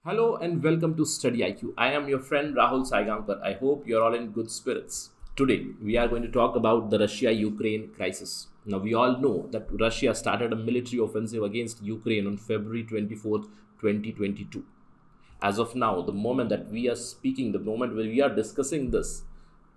Hello and welcome to Study IQ. I am your friend Rahul Saigankar. I hope you're all in good spirits. Today, we are going to talk about the Russia-Ukraine crisis. Now, we all know that Russia started a military offensive against Ukraine on February 24th, 2022. As of now, the moment that we are speaking, the moment where we are discussing this,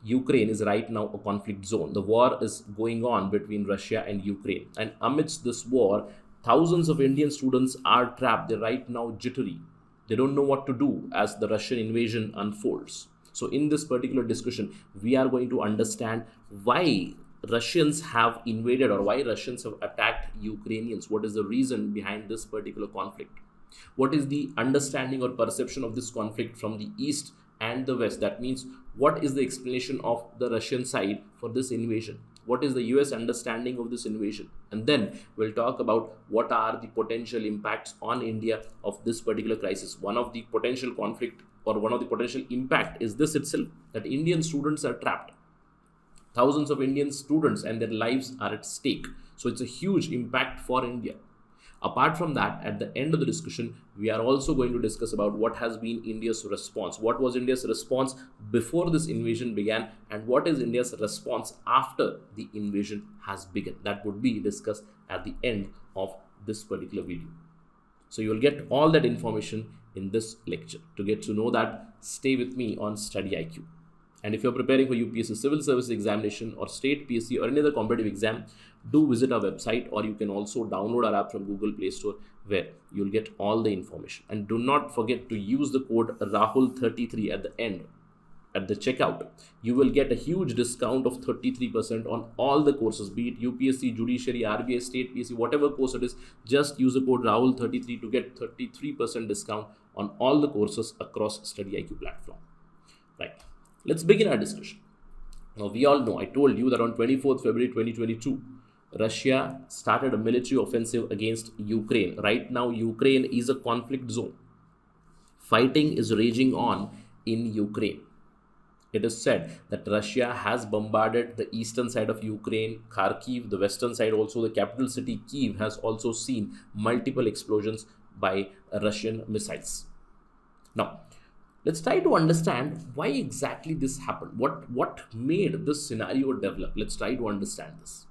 Ukraine is right now a conflict zone. The war is going on between Russia and Ukraine. And amidst this war, thousands of Indian students are trapped. They're right now jittery. They don't know what to do as the Russian invasion unfolds. So, in this particular discussion, we are going to understand why Russians have invaded or why Russians have attacked Ukrainians. What is the reason behind this particular conflict? What is the understanding or perception of this conflict from the East and the West? That means, what is the explanation of the Russian side for this invasion? What is the US understanding of this invasion? And then we'll talk about what are the potential impacts on India of this particular crisis. One of the potential conflict or one of the potential impact is this itself, that Indian students are trapped. Thousands of Indian students and their lives are at stake. So it's a huge impact for India. Apart from that, at the end of the discussion, we are also going to discuss about what has been India's response. What was India's response before this invasion began, and what is India's response after the invasion has begun. That would be discussed at the end of this particular video. So you will get all that information in this lecture. To get to know that, stay with me on Study IQ. And if you're preparing for UPSC Civil Service Examination or State PSC or any other competitive exam, do visit our website, or you can also download our app from Google Play Store, where you'll get all the information. And do not forget to use the code Rahul33 at the end, at the checkout. You will get a huge discount of 33% on all the courses, be it UPSC, Judiciary, RBI, State PSC, whatever course it is. Just use the code Rahul33 to get 33% discount on all the courses across Study IQ platform. Right. Let's begin our discussion. Now, we all know, I told you that on 24th February 2022, Russia started a military offensive against Ukraine. Right now, Ukraine is a conflict zone. Fighting is raging on in Ukraine. It is said that Russia has bombarded the eastern side of Ukraine, Kharkiv, the western side also, the capital city Kyiv has also seen multiple explosions by Russian missiles. Now, let's try to understand why exactly this happened. What made this scenario develop? Let's try to understand this.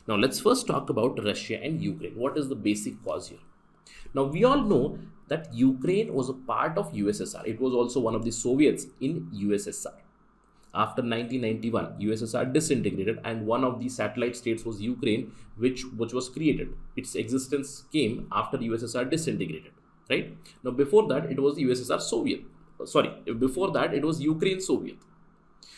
Now, let's first talk about Russia and Ukraine. What is the basic cause here? Now, we all know that Ukraine was a part of USSR. It was also one of the Soviets in USSR. After 1991, USSR disintegrated, and one of the satellite states was Ukraine, which was created. Its existence came after USSR disintegrated, right? Now, before that, it was the USSR Soviet. Before that, it was Ukraine Soviet.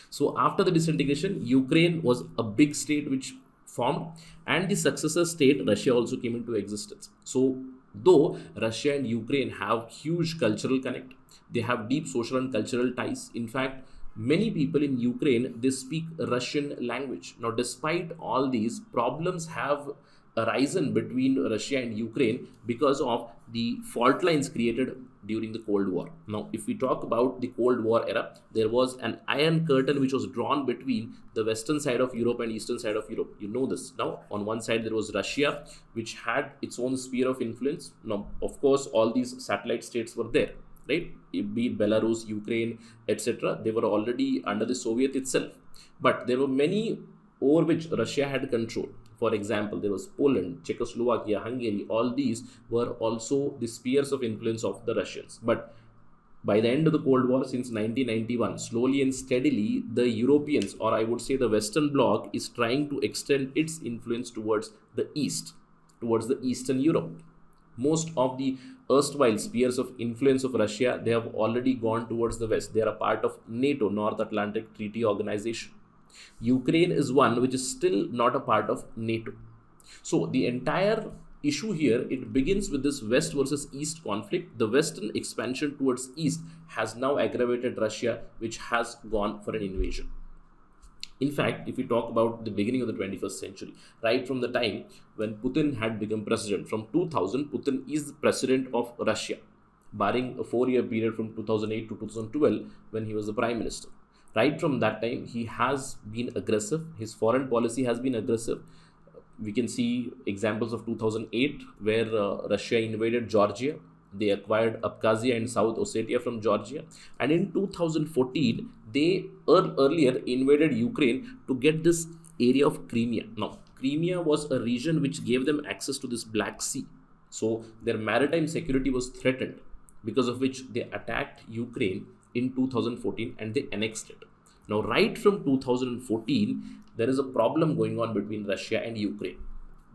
So, after the disintegration, Ukraine was a big state which formed, and the successor state Russia also came into existence. So though Russia and Ukraine have huge cultural connect, they have deep social and cultural ties. In fact, many people in Ukraine, they speak Russian language. Now, despite all these problems have arisen between Russia and Ukraine because of the fault lines created during the Cold War. Now, if we talk about the Cold War era, there was an iron curtain which was drawn between the western side of Europe and eastern side of Europe. You know this. Now, on one side, there was Russia, which had its own sphere of influence. Now, of course, all these satellite states were there, right? Be it Belarus, Ukraine, etc. They were already under the Soviet itself. But there were many over which Russia had control. For example, there was Poland, Czechoslovakia, Hungary. All these were also the spheres of influence of the Russians. But by the end of the Cold War, since 1991, slowly and steadily, the Europeans, or I would say the Western Bloc, is trying to extend its influence towards the East, towards the Eastern Europe. Most of the erstwhile spheres of influence of Russia, they have already gone towards the West. They are a part of NATO, North Atlantic Treaty Organization. Ukraine is one which is still not a part of NATO. So the entire issue here, it begins with this West versus East conflict. The Western expansion towards East has now aggravated Russia, which has gone for an invasion. In fact, if we talk about the beginning of the 21st century, right from the time when Putin had become president, from 2000, Putin is the president of Russia, barring a 4-year period from 2008 to 2012 when he was the prime minister. Right from that time, he has been aggressive. His foreign policy has been aggressive. We can see examples of 2008 where Russia invaded Georgia. They acquired Abkhazia and South Ossetia from Georgia. And in 2014, they earlier invaded Ukraine to get this area of Crimea. Now, Crimea was a region which gave them access to this Black Sea. So their maritime security was threatened, because of which they attacked Ukraine in 2014 and they annexed it. Now, right from 2014, there is a problem going on between Russia and Ukraine.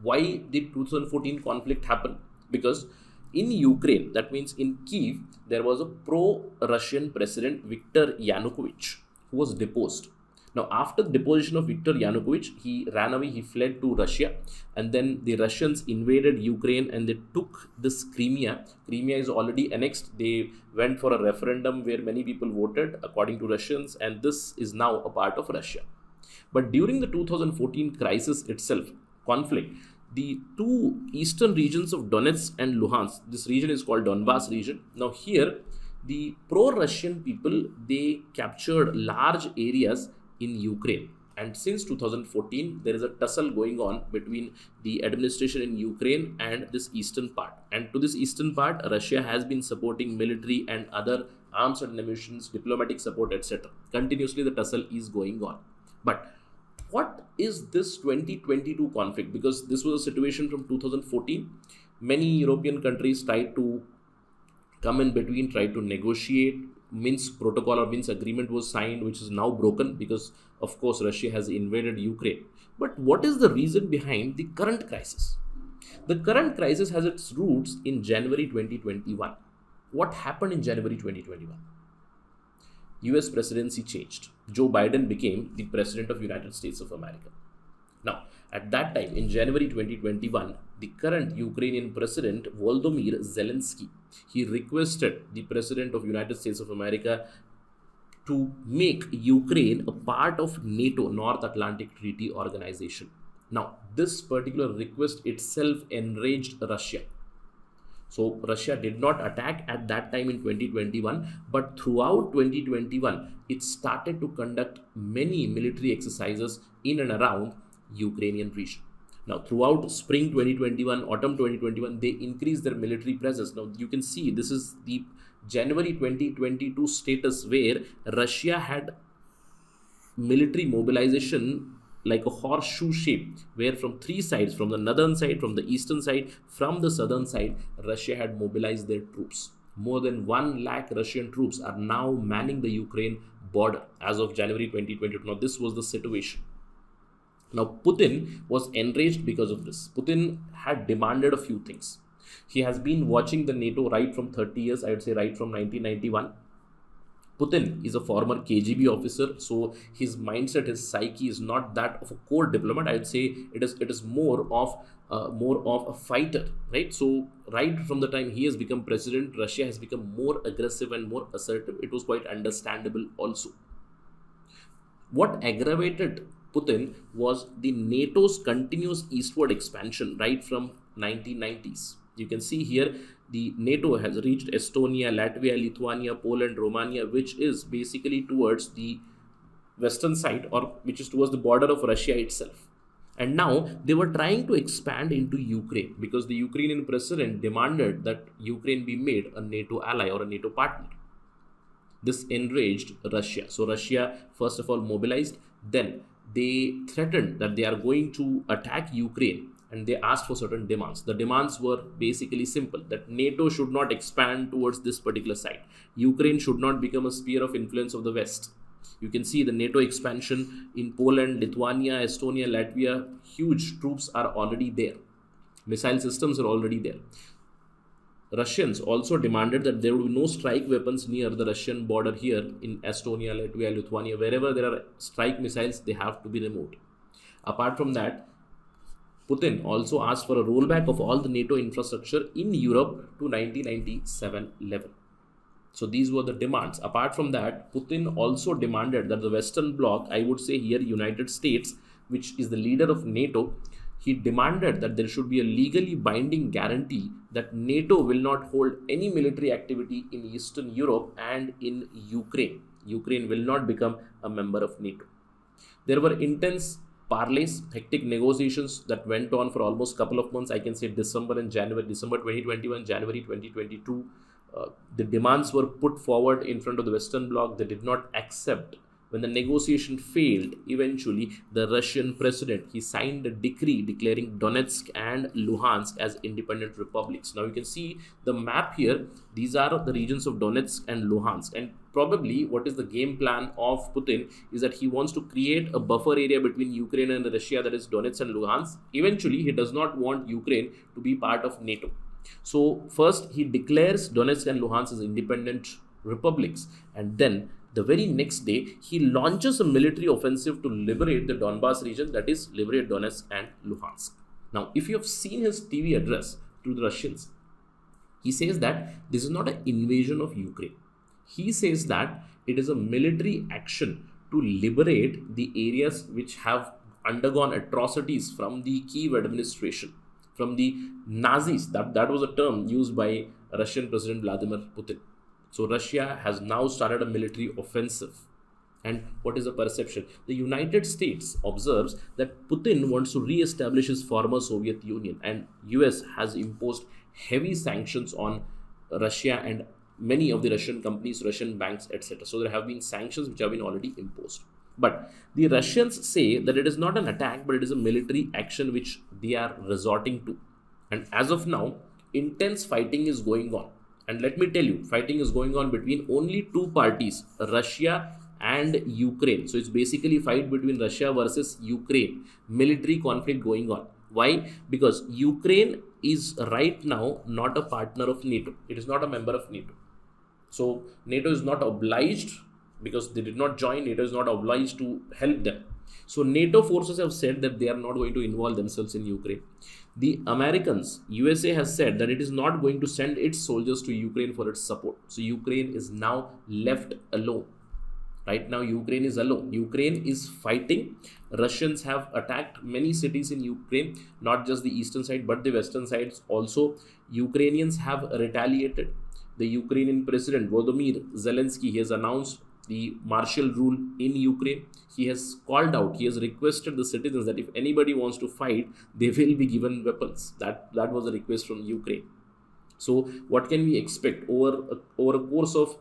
Why did 2014 conflict happen? Because in Ukraine, that means in Kyiv, there was a pro-Russian president, Viktor Yanukovych, who was deposed. Now, after the deposition of Viktor Yanukovych, he ran away, he fled to Russia, and then the Russians invaded Ukraine and they took this Crimea. Crimea is already annexed. They went for a referendum where many people voted according to Russians, and this is now a part of Russia. But during the 2014 crisis itself, conflict, the two eastern regions of Donetsk and Luhansk, this region is called Donbas region. Now here, the pro-Russian people, they captured large areas in Ukraine. And since 2014, there is a tussle going on between the administration in Ukraine and this eastern part. And to this eastern part, Russia has been supporting military and other arms and ammunitions, diplomatic support, etc. Continuously, the tussle is going on. But what is this 2022 conflict? Because this was a situation from 2014. Many European countries tried to come in between, tried to negotiate. Minsk protocol or Minsk agreement was signed, which is now broken because, of course, Russia has invaded Ukraine. But what is the reason behind the current crisis? The current crisis has its roots in January 2021. What happened in January 2021? US presidency changed. Joe Biden became the president of United States of America. Now, at that time, in January 2021, the current Ukrainian president, Volodymyr Zelensky, he requested the president of United States of America to make Ukraine a part of NATO, North Atlantic Treaty Organization. Now, this particular request itself enraged Russia. So Russia did not attack at that time in 2021, but throughout 2021, it started to conduct many military exercises in and around Ukrainian region. Now, throughout spring 2021, autumn 2021, they increased their military presence. Now, you can see this is the January 2022 status where Russia had military mobilization like a horseshoe shape, where from three sides, from the northern side, from the eastern side, from the southern side, Russia had mobilized their troops. More than 1 lakh Russian troops are now manning the Ukraine border as of January 2022. Now, this was the situation. Now, Putin was enraged because of this. Putin had demanded a few things. He has been watching the NATO right from 30 years, I would say right from 1991. Putin is a former KGB officer, so his mindset, his psyche is not that of a core diplomat. I would say it is more of a fighter, right? So right from the time he has become president, Russia has become more aggressive and more assertive. It was quite understandable also. What aggravated Putin was the NATO's continuous eastward expansion right from 1990s. You can see here the NATO has reached Estonia, Latvia, Lithuania, Poland, Romania, which is basically towards the western side, or which is towards the border of Russia itself. And now they were trying to expand into Ukraine because the Ukrainian president demanded that Ukraine be made a NATO ally or a NATO partner. This enraged Russia. So Russia first of all mobilized, then they threatened that they are going to attack Ukraine, and they asked for certain demands. The demands were basically simple, that NATO should not expand towards this particular site. Ukraine should not become a sphere of influence of the West. You can see the NATO expansion in Poland, Lithuania, Estonia, Latvia. Huge troops are already there. Missile systems are already there. Russians also demanded that there would be no strike weapons near the Russian border here in Estonia, Latvia, Lithuania. Wherever there are strike missiles, they have to be removed. Apart from that, Putin also asked for a rollback of all the NATO infrastructure in Europe to 1997 level. So these were the demands. Apart from that, Putin also demanded that the Western Bloc, I would say here United States, which is the leader of NATO, he demanded that there should be a legally binding guarantee that NATO will not hold any military activity in Eastern Europe and in Ukraine. Ukraine will not become a member of NATO. There were intense parlays, hectic negotiations that went on for almost couple of months. I can say December 2021, January 2022. The demands were put forward in front of the Western Bloc. They did not accept. When the negotiation failed, eventually the Russian president, he signed a decree declaring Donetsk and Luhansk as independent republics. Now you can see the map here. These are the regions of Donetsk and Luhansk, and probably what is the game plan of Putin is that he wants to create a buffer area between Ukraine and Russia, that is Donetsk and Luhansk. Eventually he does not want Ukraine to be part of NATO. So first he declares Donetsk and Luhansk as independent republics, and then the very next day, he launches a military offensive to liberate the Donbas region, that is, liberate Donetsk and Luhansk. Now, if you have seen his TV address to the Russians, he says that this is not an invasion of Ukraine. He says that it is a military action to liberate the areas which have undergone atrocities from the Kiev administration, from the Nazis. That was a term used by Russian President Vladimir Putin. So Russia has now started a military offensive. And what is the perception? The United States observes that Putin wants to re-establish his former Soviet Union, and US has imposed heavy sanctions on Russia and many of the Russian companies, Russian banks, etc. So there have been sanctions which have been already imposed. But the Russians say that it is not an attack, but it is a military action which they are resorting to. And as of now, intense fighting is going on. And let me tell you, fighting is going on between only two parties, Russia and Ukraine. So it's basically fight between Russia versus Ukraine. Military conflict going on. Why? Because Ukraine is right now not a partner of NATO. It is not a member of NATO. So NATO is not obliged, because they did not join, NATO is not obliged to help them. So NATO forces have said that they are not going to involve themselves in Ukraine. The Americans, USA has said that it is not going to send its soldiers to Ukraine for its support. So Ukraine is now left alone. Right now Ukraine is alone. Ukraine is fighting. Russians have attacked many cities in Ukraine, not just the eastern side but the western sides also. Ukrainians have retaliated. The Ukrainian president Volodymyr Zelensky, he has announced the martial rule in Ukraine. He has called out, he has requested the citizens that if anybody wants to fight, they will be given weapons. That was a request from Ukraine. So what can we expect? Over a course of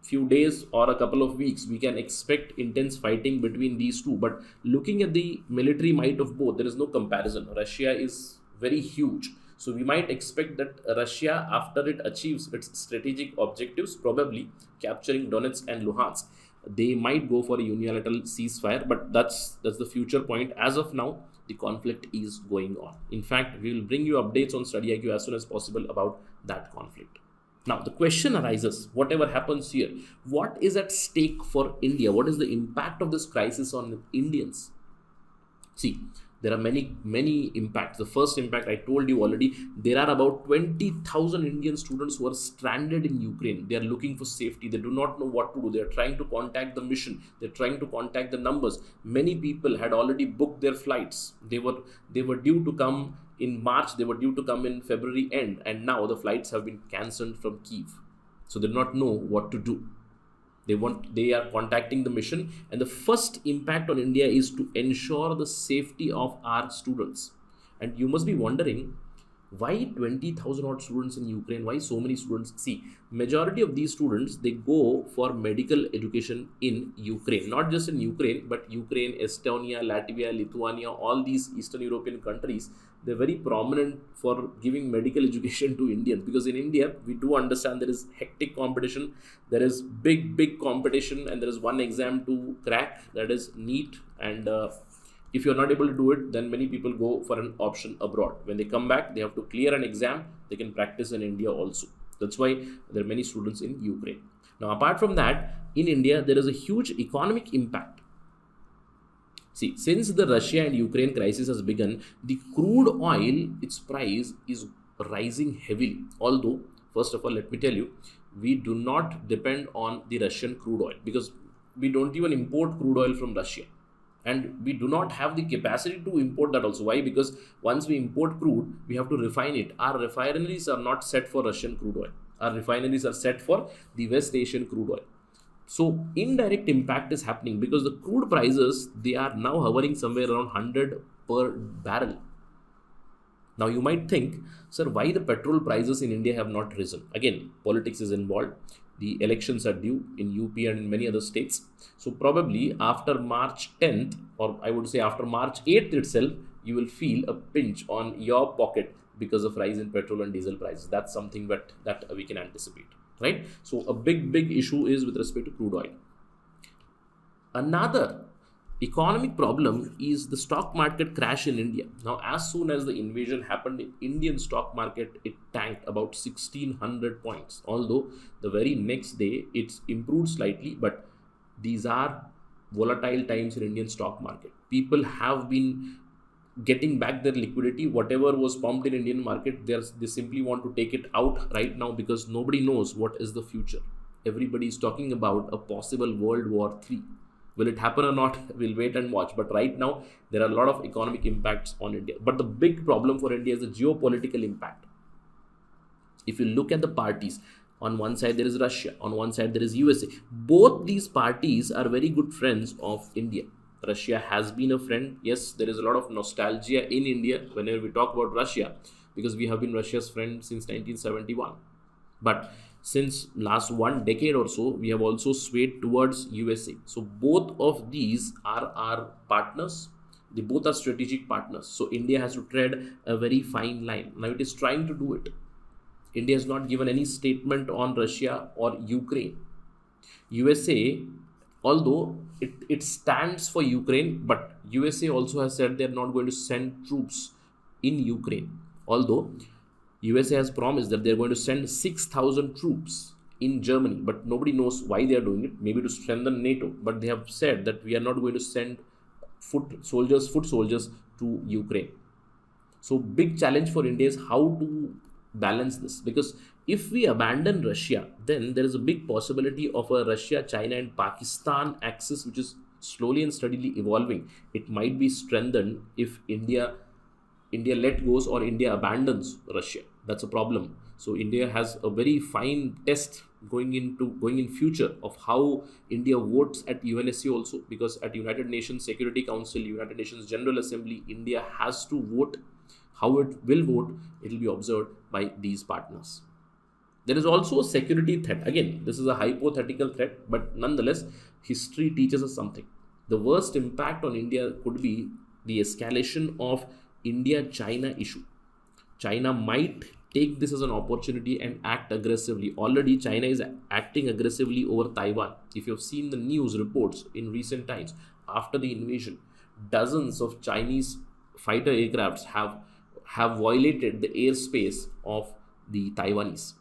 few days or a couple of weeks, we can expect intense fighting between these two. But looking at the military might of both, there is no comparison. Russia is very huge. So we might expect that Russia, after it achieves its strategic objectives, probably capturing Donetsk and Luhansk, they might go for a unilateral ceasefire, but that's the future point. As of now, the conflict is going on. In fact, we will bring you updates on StudyIQ as soon as possible about that conflict. Now, the question arises, whatever happens here, what is at stake for India? What is the impact of this crisis on Indians? See, there are many impacts. The first impact I told you already, there are about 20,000 Indian students who are stranded in Ukraine. They are looking for safety. They do not know what to do. They are trying to contact the mission. They are trying to contact the numbers. Many people had already booked their flights. They were due to come in March. They were due to come in February end. And now the flights have been cancelled from Kyiv. So they do not know what to do. They are contacting the mission, and the first impact on India is to ensure the safety of our students. And you must be wondering, why 20,000 odd students in Ukraine? Why so many students? See, majority of these students, they go for medical education in Ukraine. Not just in Ukraine, but Ukraine, Estonia, Latvia, Lithuania, all these Eastern European countries, they're very prominent for giving medical education to Indians. Because in India, we do understand there is hectic competition. There is big competition, and there is one exam to crack, that is NEET. And if you're not able to do it, then many people go for an option abroad. When they come back, they have to clear an exam. They can practice in India also. That's why there are many students in Ukraine. Now, apart from that, in India, there is a huge economic impact. See, since the Russia and Ukraine crisis has begun, the crude oil, its price is rising heavily. Although, first of all, let me tell you, we do not depend on the Russian crude oil, because we don't even import crude oil from Russia. And we do not have the capacity to import that also. Why? Because once we import crude, we have to refine it. Our refineries are not set for Russian crude oil. Our refineries are set for the West Asian crude oil. So indirect impact is happening because the crude prices, they are now hovering somewhere around 100 per barrel. Now you might think, sir, why the petrol prices in India have not risen? Again, politics is involved. The elections are due in UP and in many other states. So probably after March 10th, or I would say after March 8th itself, you will feel a pinch on your pocket because of rise in petrol and diesel prices. That's something that we can anticipate, right? So a big issue is with respect to crude oil. Another economic problem is the stock market crash in India. Now, as soon as the invasion happened, in Indian stock market, it tanked about 1600 points. Although the very next day, it's improved slightly, but these are volatile times in Indian stock market. People have been getting back their liquidity. Whatever was pumped in Indian market, they simply want to take it out right now because nobody knows what is the future. Everybody is talking about a possible World War III. Will it happen or not? We'll wait and watch. But right now, there are a lot of economic impacts on India. But the big problem for India is the geopolitical impact. If you look at the parties, on one side there is Russia, on one side there is USA. Both these parties are very good friends of India. Russia has been a friend. Yes, there is a lot of nostalgia in India whenever we talk about Russia because we have been Russia's friend since 1971. But since last 1 decade or so, we have also swayed towards USA. So both of these are our partners. They both are strategic partners. So India has to tread a very fine line. Now it is trying to do it. India has not given any statement on Russia or Ukraine. USA, although it stands for Ukraine, but USA also has said they are not going to send troops in Ukraine. Although USA has promised that they're going to send 6,000 troops in Germany, but nobody knows why they are doing it. Maybe to strengthen NATO, but they have said that we are not going to send foot soldiers to Ukraine. So big challenge for India is how to balance this, because if we abandon Russia, then there is a big possibility of a Russia, China and Pakistan axis, which is slowly and steadily evolving. It might be strengthened if India let goes or India abandons Russia. That's a problem. So India has a very fine test going in future of how India votes at UNSC also, because at United Nations Security Council, United Nations General Assembly, India has to vote. How it will vote, it will be observed by these partners. There is also a security threat. Again, this is a hypothetical threat, but nonetheless, history teaches us something. The worst impact on India could be the escalation of India-China issue. China might take this as an opportunity and act aggressively. Already China is acting aggressively over Taiwan. If you have seen the news reports in recent times, after the invasion, dozens of Chinese fighter aircrafts have violated the airspace of the Taiwanese.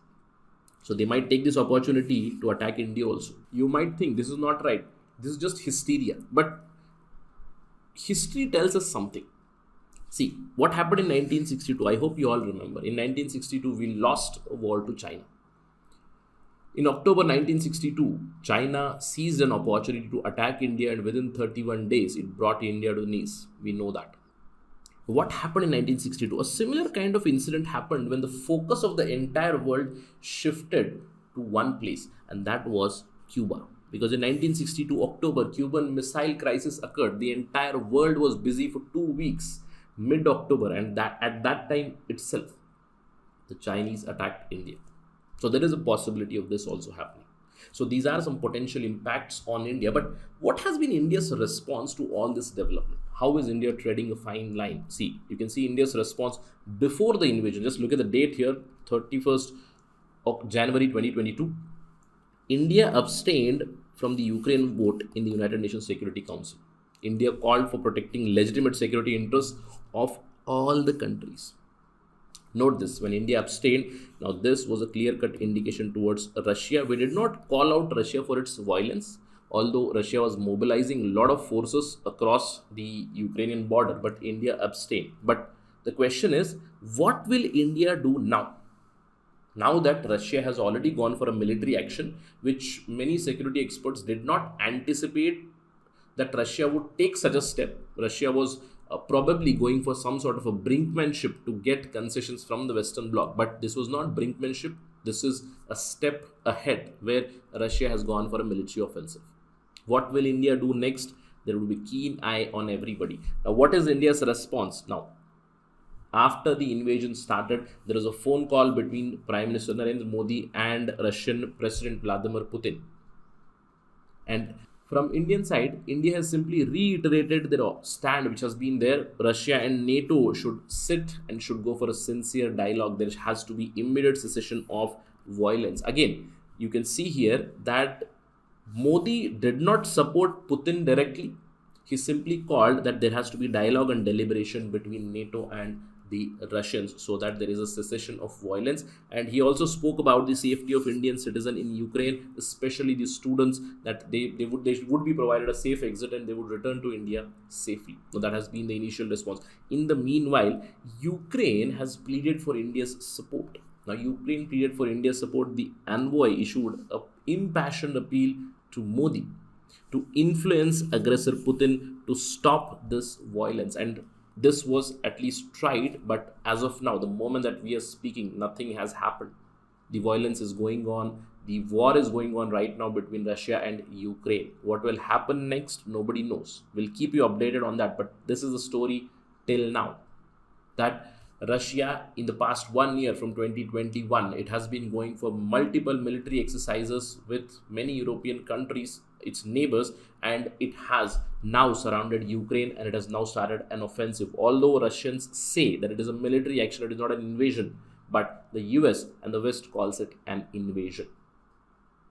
So they might take this opportunity to attack India also. You might think this is not right. This is just hysteria. But history tells us something. See, what happened in 1962, I hope you all remember. In 1962, we lost a war to China. In October 1962, China seized an opportunity to attack India, and within 31 days, it brought India to knees. We know that. What happened in 1962? A similar kind of incident happened when the focus of the entire world shifted to one place, and that was Cuba. Because in 1962 October, Cuban missile crisis occurred. The entire world was busy for 2 weeks, mid-October, and that at that time itself, the Chinese attacked India. So there is a possibility of this also happening. So these are some potential impacts on India. But what has been India's response to all this development? How is India treading a fine line? See, you can see India's response before the invasion. Just look at the date here, 31st of January 2022. India abstained from the Ukraine vote in the United Nations Security Council. India called for protecting legitimate security interests of all the countries. Note this, when India abstained, now this was a clear-cut indication towards Russia. We did not call out Russia for its violence, although Russia was mobilizing a lot of forces across the Ukrainian border, but India abstained. But the question is, what will India do now? Now that Russia has already gone for a military action, which many security experts did not anticipate that Russia would take such a step. Russia was probably going for some sort of a brinkmanship to get concessions from the Western Bloc. But this was not brinkmanship. This is a step ahead where Russia has gone for a military offensive. What will India do next? There will be keen eye on everybody. Now, what is India's response? Now, after the invasion started, there was a phone call between Prime Minister Narendra Modi and Russian President Vladimir Putin. And from Indian side, India has simply reiterated their stand, which has been there. Russia and NATO should sit and should go for a sincere dialogue. There has to be immediate cessation of violence. Again, you can see here that Modi did not support Putin directly. He simply called that there has to be dialogue and deliberation between NATO and the Russians so that there is a cessation of violence. And he also spoke about the safety of Indian citizens in Ukraine, especially the students, that they would be provided a safe exit and they would return to India safely. So that has been the initial response. In the meanwhile, Ukraine has pleaded for India's support. Now, Ukraine pleaded for India's support. The envoy issued an impassioned appeal to Modi to influence aggressor Putin to stop this violence. And this was at least tried, but as of now, the moment that we are speaking, nothing has happened. The violence is going on. The war is going on right now between Russia and Ukraine. What will happen next? Nobody knows. We'll keep you updated on that. But this is the story till now. That Russia, in the past 1 year from 2021, it has been going for multiple military exercises with many European countries, its neighbors, and it has now surrounded Ukraine and it has now started an offensive. Although Russians say that it is a military action, it is not an invasion, but the US and the West calls it an invasion.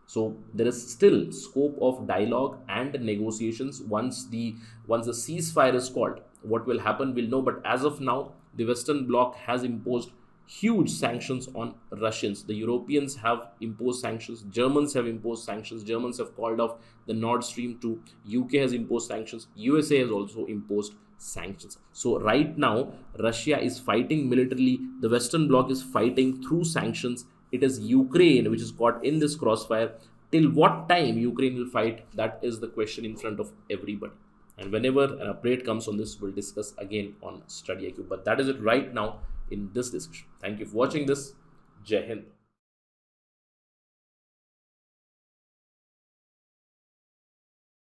So there is still scope of dialogue and negotiations once the ceasefire is called. What will happen we'll know, but as of now, the Western Bloc has imposed huge sanctions on Russians. The Europeans have imposed sanctions. Germans have imposed sanctions. Germans have called off the Nord Stream 2. UK has imposed sanctions. USA has also imposed sanctions. So right now, Russia is fighting militarily. The Western Bloc is fighting through sanctions. It is Ukraine which is caught in this crossfire. Till what time Ukraine will fight? That is the question in front of everybody. And whenever an update comes on this, we'll discuss again on Study IQ. But that is it right now in this discussion. Thank you for watching this. Jai Hind.